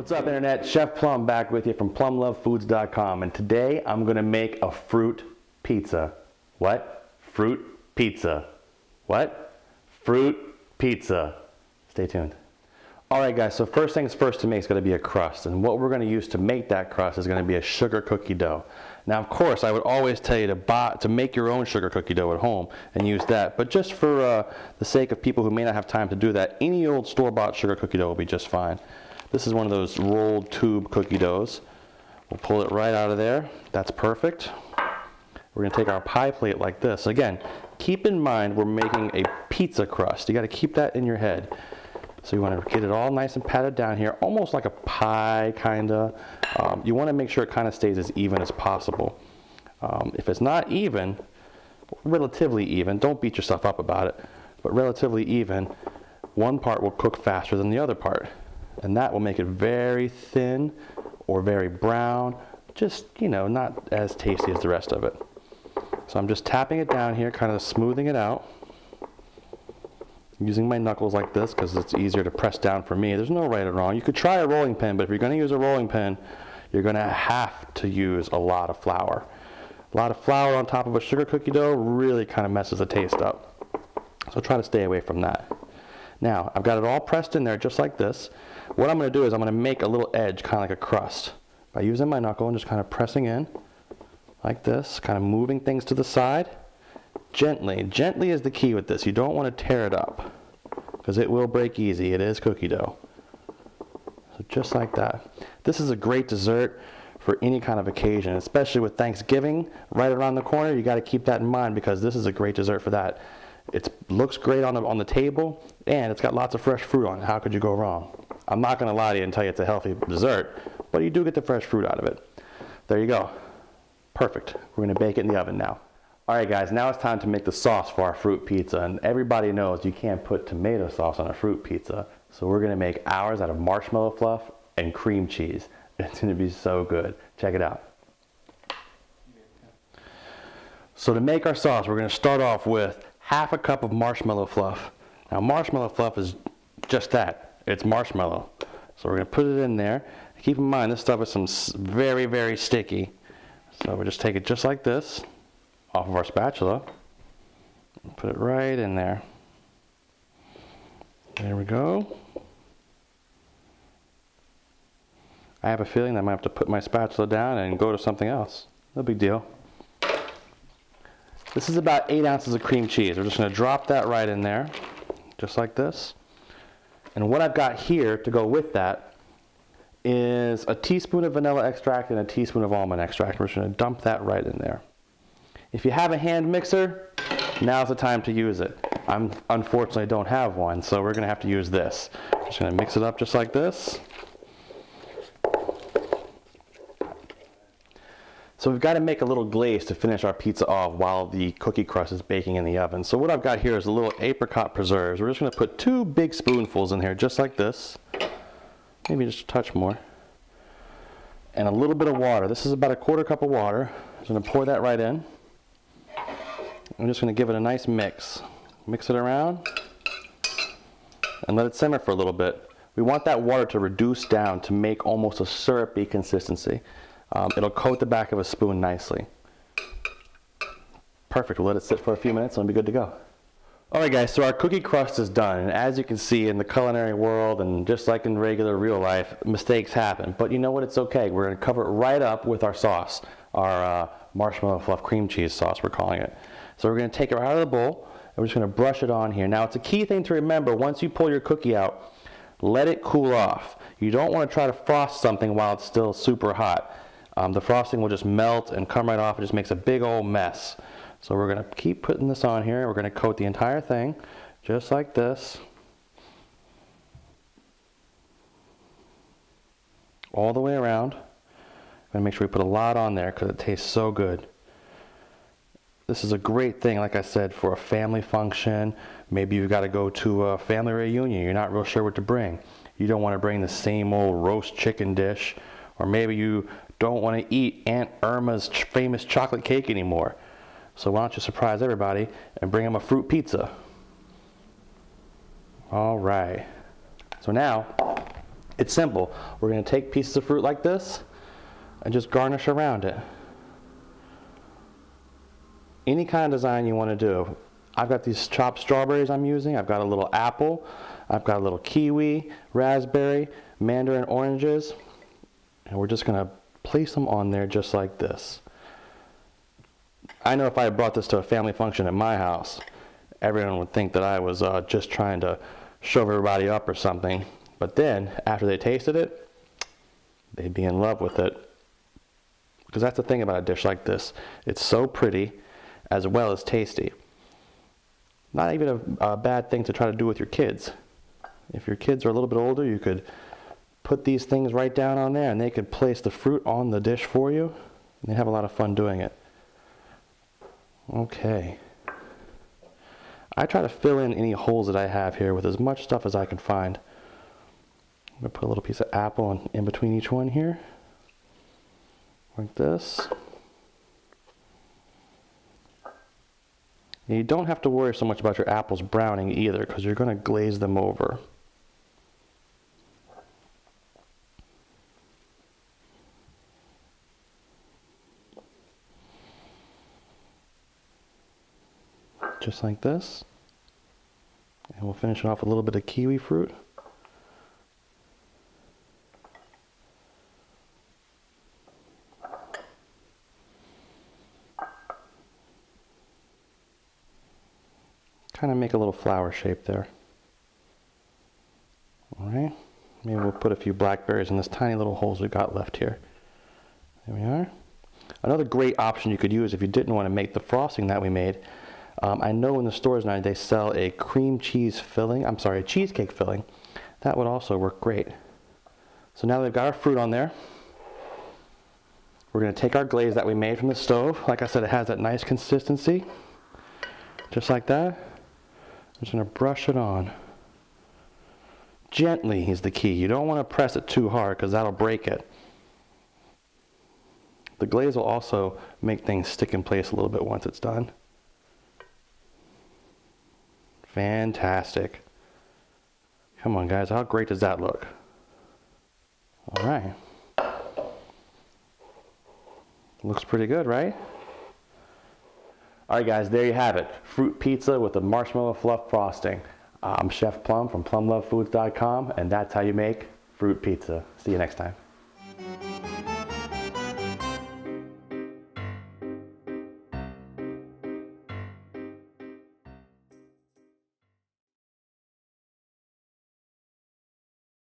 What's up, Internet? Chef Plum back with you from plumlovefoods.com, and today I'm going to make a fruit pizza. What? Fruit pizza. What? Fruit pizza. Stay tuned. Alright guys, so first things first to make is going to be a crust, and what we're going to use to make that crust is going to be a sugar cookie dough. Now of course I would always tell you to make your own sugar cookie dough at home and use that, but just for the sake of people who may not have time to do that, any old store-bought sugar cookie dough will be just fine. This is one of those rolled tube cookie doughs. We'll pull it right out of there. That's perfect. We're going to take our pie plate like this. Again, keep in mind we're making a pizza crust. You got to keep that in your head. So you want to get it all nice and patted down here, almost like a pie kind of. You want to make sure it kind of stays as even as possible. If it's not even, relatively even, don't beat yourself up about it, but relatively even, one part will cook faster than the other part. And that will make it very thin or very brown, just, you know, not as tasty as the rest of it. So I'm just tapping it down here, kind of smoothing it out. Using my knuckles like this because it's easier to press down for me. There's no right or wrong. You could try a rolling pin, but if you're going to use a rolling pin, you're going to have to use a lot of flour. A lot of flour on top of a sugar cookie dough really kind of messes the taste up. So try to stay away from that. Now, I've got it all pressed in there just like this. What I'm going to do is I'm going to make a little edge, kind of like a crust, by using my knuckle and just kind of pressing in like this, kind of moving things to the side. Gently. Gently is the key with this. You don't want to tear it up because it will break easy. It is cookie dough. So just like that. This is a great dessert for any kind of occasion, especially with Thanksgiving right around the corner. You got to keep that in mind because this is a great dessert for that. It looks great on the table, and it's got lots of fresh fruit on it. How could you go wrong? I'm not going to lie to you and tell you it's a healthy dessert, but you do get the fresh fruit out of it. There you go. Perfect. We're going to bake it in the oven now. Alright guys, now it's time to make the sauce for our fruit pizza, and everybody knows you can't put tomato sauce on a fruit pizza, so we're going to make ours out of marshmallow fluff and cream cheese. It's going to be so good. Check it out. So to make our sauce, we're going to start off with half a cup of marshmallow fluff. Now marshmallow fluff is just that. It's marshmallow. So we're going to put it in there. Keep in mind this stuff is very, very sticky. So we'll just take it just like this off of our spatula and put it right in there. There we go. I have a feeling I might have to put my spatula down and go to something else. No big deal. This is about 8 ounces of cream cheese. We're just going to drop that right in there, just like this. And what I've got here to go with that is a teaspoon of vanilla extract and a teaspoon of almond extract. We're just going to dump that right in there. If you have a hand mixer, now's the time to use it. I unfortunately don't have one, so we're going to have to use this. Just going to mix it up just like this. So we've got to make a little glaze to finish our pizza off while the cookie crust is baking in the oven. So what I've got here is a little apricot preserves. We're just going to put 2 big spoonfuls in here just like this. Maybe just a touch more. And a little bit of water. This is about a 1/4 cup of water. I'm just going to pour that right in. I'm just going to give it a nice mix. Mix it around and let it simmer for a little bit. We want that water to reduce down to make almost a syrupy consistency. It'll coat the back of a spoon nicely. Perfect. We'll let it sit for a few minutes and it'll be good to go. Alright guys, so our cookie crust is done, and as you can see in the culinary world and just like in regular real life, mistakes happen. But you know what? It's okay. We're going to cover it right up with our sauce, our marshmallow fluff cream cheese sauce we're calling it. So we're going to take it out of the bowl and we're just going to brush it on here. Now it's a key thing to remember, once you pull your cookie out, let it cool off. You don't want to try to frost something while it's still super hot. The frosting will just melt and come right off. It just makes a big old mess. So we're going to keep putting this on here. We're going to coat the entire thing just like this. All the way around. I'm going to make sure we put a lot on there because it tastes so good. This is a great thing, like I said, for a family function. Maybe you've got to go to a family reunion. You're not real sure what to bring. You don't want to bring the same old roast chicken dish. Or maybe you don't want to eat Aunt Irma's famous chocolate cake anymore. So why don't you surprise everybody and bring them a fruit pizza. All right. So now It's simple. We're going to take pieces of fruit like this and just garnish around it. Any kind of design you want to do. I've got these chopped strawberries I'm using. I've got a little apple. I've got a little kiwi, raspberry, mandarin oranges. And we're just going to place them on there just like this. I know if I had brought this to a family function at my house, everyone would think that I was just trying to shove everybody up or something. But then, after they tasted it, they'd be in love with it. Because that's the thing about a dish like this. It's so pretty, as well as tasty. Not even a bad thing to try to do with your kids. If your kids are a little bit older, you could put these things right down on there and they could place the fruit on the dish for you. And they have a lot of fun doing it. Okay. I try to fill in any holes that I have here with as much stuff as I can find. I'm going to put a little piece of apple in between each one here. Like this. And you don't have to worry so much about your apples browning either, because you're going to glaze them over. Just like this. And we'll finish it off with a little bit of kiwi fruit. Kind of make a little flower shape there. Alright, maybe we'll put a few blackberries in this tiny little holes we got left here. There we are. Another great option you could use if you didn't want to make the frosting that we made. I know in the stores now they sell a cream cheese filling, I'm sorry, a cheesecake filling. That would also work great. So now that we've got our fruit on there, we're going to take our glaze that we made from the stove. Like I said, it has that nice consistency. Just like that. I'm just going to brush it on. Gently is the key. You don't want to press it too hard because that'll break it. The glaze will also make things stick in place a little bit once it's done. Fantastic. Come on guys, how great does that look? All right. Looks pretty good, right? All right guys, there you have it. Fruit pizza with a marshmallow fluff frosting. I'm Chef Plum from plumlovefoods.com, and that's how you make fruit pizza. See you next time.